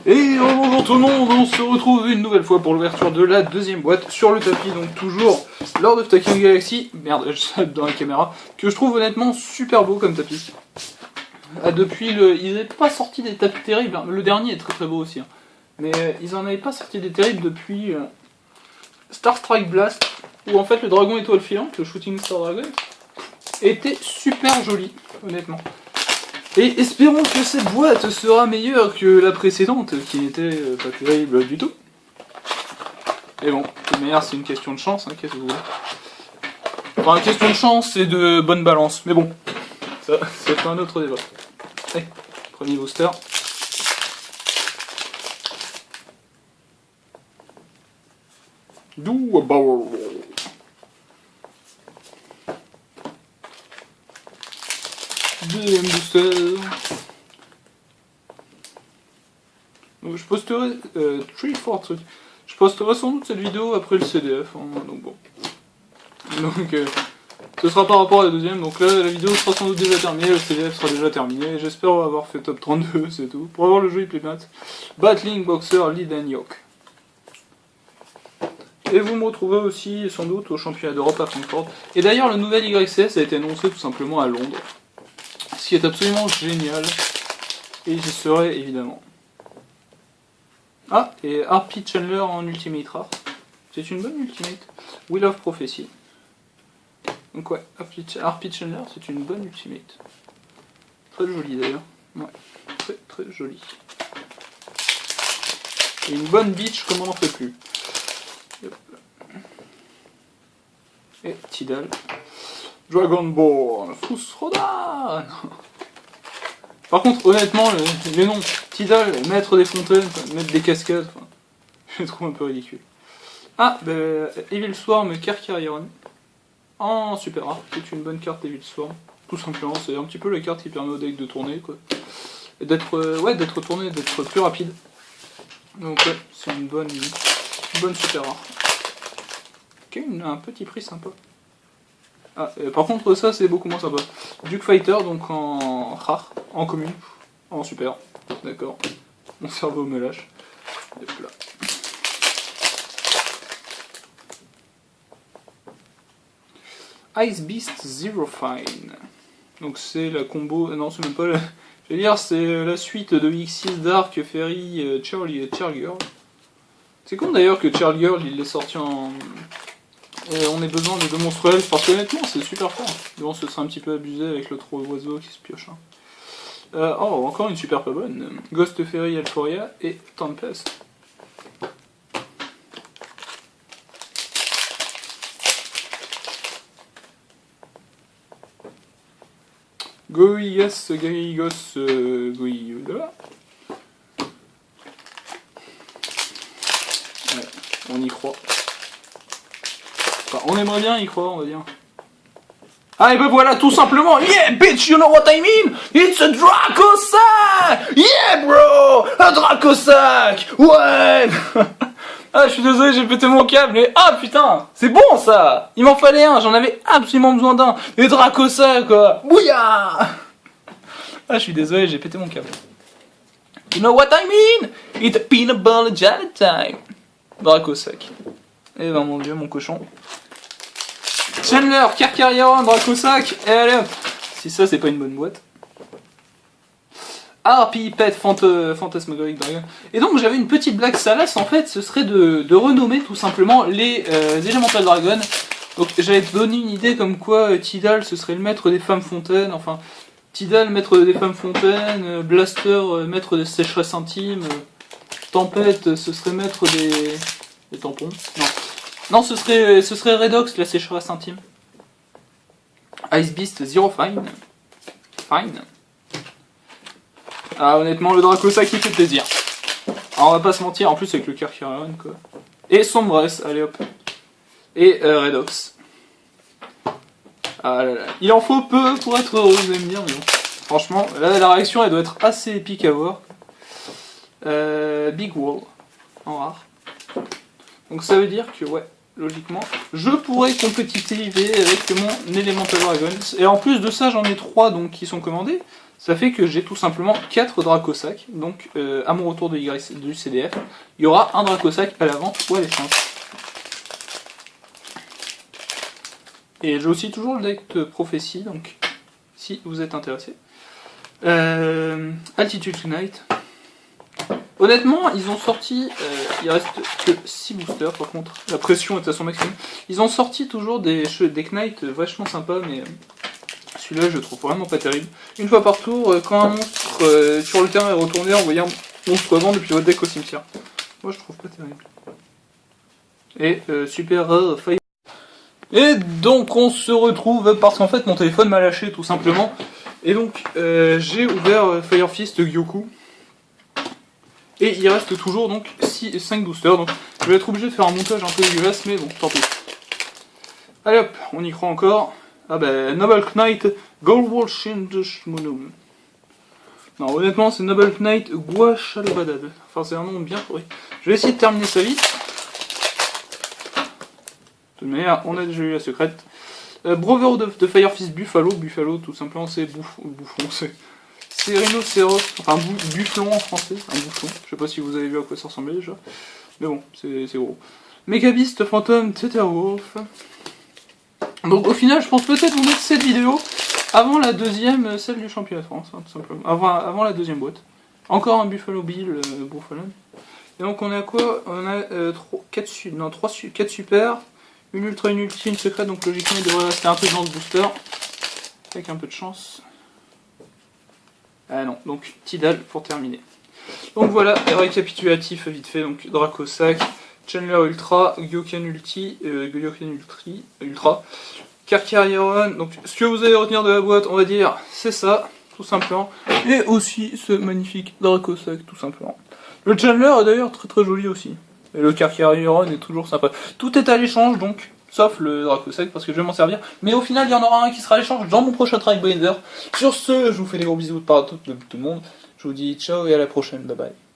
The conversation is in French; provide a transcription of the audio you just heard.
Et bonjour tout le monde, on se retrouve une nouvelle fois pour l'ouverture de la deuxième boîte sur le tapis, donc toujours Lord of Tachyon Galaxy, merde, je saute dans la caméra, que je trouve honnêtement super beau comme tapis. Depuis ils n'avaient pas sorti des tapis terribles, hein. Le dernier est très très beau aussi, hein. Mais ils en avaient pas sorti des terribles depuis Star Strike Blast, où en fait le dragon étoile filante, le Shooting Star Dragon, était super joli, honnêtement. Et espérons que cette boîte sera meilleure que la précédente, qui n'était pas terrible du tout. Et bon, de toute manière, c'est une question de chance, hein, qu'est-ce que vous voulez. Enfin, une question de chance et de bonne balance, mais bon, ça, c'est un autre débat. Allez, premier booster. Do a barrel roll. Deuxième booster. Donc, je posterai 3-4 trucs. Je posterai sans doute cette vidéo après le CDF, hein, donc bon. Donc ce sera par rapport à la deuxième, donc là la vidéo sera sans doute déjà terminée, le CDF sera déjà terminé, j'espère avoir fait top 32, c'est tout. Pour avoir le jeu Playmat, Battling Boxer Lead and Yoke. Et vous me retrouvez aussi sans doute au championnat d'Europe à Francfort. Et d'ailleurs le nouvel YCS a été annoncé tout simplement à Londres. Ce qui est absolument génial. Et j'y serai évidemment. Ah, et RP Chandler en Ultimate Rare. C'est une bonne Ultimate. Wheel of Prophecy. Donc ouais, RP Chandler, c'est une bonne Ultimate. Très jolie d'ailleurs. Ouais, très très jolie. Et une bonne beach comme on n'en fait plus. Et Tidal. Dragonborn, Fusrodan. Par contre, honnêtement, les noms, Tidal, maître des fontaines, maître des cascades, enfin, je les trouve un peu ridicules. Ah, bah, Evil Swarm Kerkarion, en super rare, c'est une bonne carte Evil Swarm, tout simplement, c'est un petit peu la carte qui permet au deck de tourner, quoi. Et d'être tourné, d'être plus rapide. Donc ouais, c'est une bonne super rare. Ok, un petit prix sympa. Ah, par contre ça c'est beaucoup moins sympa. Duke Fighter, donc en rare, en commune, en super, d'accord. Mon cerveau me lâche. Hop là. Ice Beast Zero Fine. Donc c'est la combo, non c'est même pas la... Je veux dire c'est la suite de X6 Dark, Fairy, Charlie et Chargirl. C'est con d'ailleurs que Chargirl il est sorti en... Et on a besoin de deux monstres elfes, parce qu'honnêtement c'est super fort. Mais bon, ce serait un petit peu abusé avec le trop oiseau qui se pioche. Hein. Oh, encore une super pas bonne. Ghost Fairy Euphoria et Tempest. Goigas, Garigos, Goiuda. Ouais, on y croit. Enfin, on aimerait bien y croire, on va dire. Ah, et ben voilà, tout simplement. Yeah, bitch, you know what I mean? It's a Dracosac! Yeah, bro! Un Dracosac! Ouais! Ah, je suis désolé, j'ai pété mon câble, mais ah putain! C'est bon ça! Il m'en fallait un, j'en avais absolument besoin d'un. Et Dracosac, quoi! Bouya! Ah, je suis désolé, j'ai pété mon câble. You know what I mean? It's a peanut butter jelly time. Dracosac. Eh ben mon dieu, mon cochon. Chandler, Kerkarion, Dracosac, et allez hop. Si ça c'est pas une bonne boîte. RP Pet Phantasmagoric Dragon. Et donc j'avais une petite blague salace en fait, ce serait de renommer tout simplement les Elemental Dragon. Donc j'avais donné une idée comme quoi Tidal ce serait le maître des femmes fontaines, enfin Tidal maître des femmes fontaines, Blaster maître des sécheresses intimes, Tempête ce serait maître des tampons. Non. Non, ce serait Redox, la sécheresse intime. Ice Beast, Zero Fine. Fine. Ah, honnêtement, le Dracosac qui fait plaisir. Alors, on va pas se mentir, en plus avec le Kerkarion, quoi. Et Sombresse, allez hop. Et Redox. Ah là là. Il en faut peu pour être heureux, vous allez me dire, mais bon. Franchement, là, la réaction, elle doit être assez épique à voir. Big Wall, en rare. Donc ça veut dire que, ouais, logiquement, je pourrais compétitiver avec mon Elemental Dragons. Et en plus de ça, j'en ai 3 donc, qui sont commandés. Ça fait que j'ai tout simplement 4 Dracosac. Donc, à mon retour du CDF, il y aura un Dracosac à la vente ou à l'échange. Et j'ai aussi toujours le deck de prophétie, donc si vous êtes intéressé. Altitude Tonight. Honnêtement, ils ont sorti, il reste que 6 boosters par contre, la pression est à son maximum. Ils ont sorti toujours des Knights vachement sympas, mais celui-là je le trouve vraiment pas terrible. Une fois par tour, quand un monstre sur le terrain est retourné, envoyez un monstre avant depuis votre deck au cimetière. Moi je trouve pas terrible. Et super rare Fire. Et donc on se retrouve parce qu'en fait mon téléphone m'a lâché tout simplement. Et donc j'ai ouvert Fire Fist Gyoku. Et il reste toujours donc 5 boosters, donc je vais être obligé de faire un montage un peu dégueulasse, mais bon, tant pis. Allez hop, on y croit encore. Ah bah, Noble Knight Goldwall Shindshmunum. Non, honnêtement, c'est Noble Knight Guachalbadad. Enfin, c'est un nom bien pourri. Je vais essayer de terminer ça vite. De toute manière, on a déjà eu la secrète. Brotherhood de Fire Fist Buffalo. Buffalo, tout simplement, c'est bouffon, c'est rhinocéros, enfin bufflon en français, un bouffon. Je sais pas si vous avez vu à quoi ça ressemblait déjà. Mais bon, c'est gros. Megabist Phantom Tetherwolf. Donc au final, je pense peut-être vous mettre cette vidéo avant la deuxième, celle du championnat de France, hein, tout simplement. Avant la deuxième boîte. Encore un Buffalo Bill Buffalo. Et donc on a quoi? On a 4 super, une ultra, une ulti, une secrète, donc logiquement il devrait rester un peu dans le booster. Avec un peu de chance. Ah non, donc Tidal pour terminer. Donc voilà, récapitulatif vite fait, donc Dracosac, Chandler Ultra, Gyoken Ulti, Ultra, Karkarieron, donc ce que vous allez retenir de la boîte, on va dire, c'est ça, tout simplement, et aussi ce magnifique Dracosac, tout simplement. Le Chandler est d'ailleurs très très joli aussi, et le Karkarieron est toujours sympa. Tout est à l'échange donc, sauf le Dracosac parce que je vais m'en servir. Mais au final, il y en aura un qui sera à l'échange dans mon prochain Trackbinder. Sur ce, je vous fais des gros bisous de part de tout le monde. Je vous dis ciao et à la prochaine. Bye bye.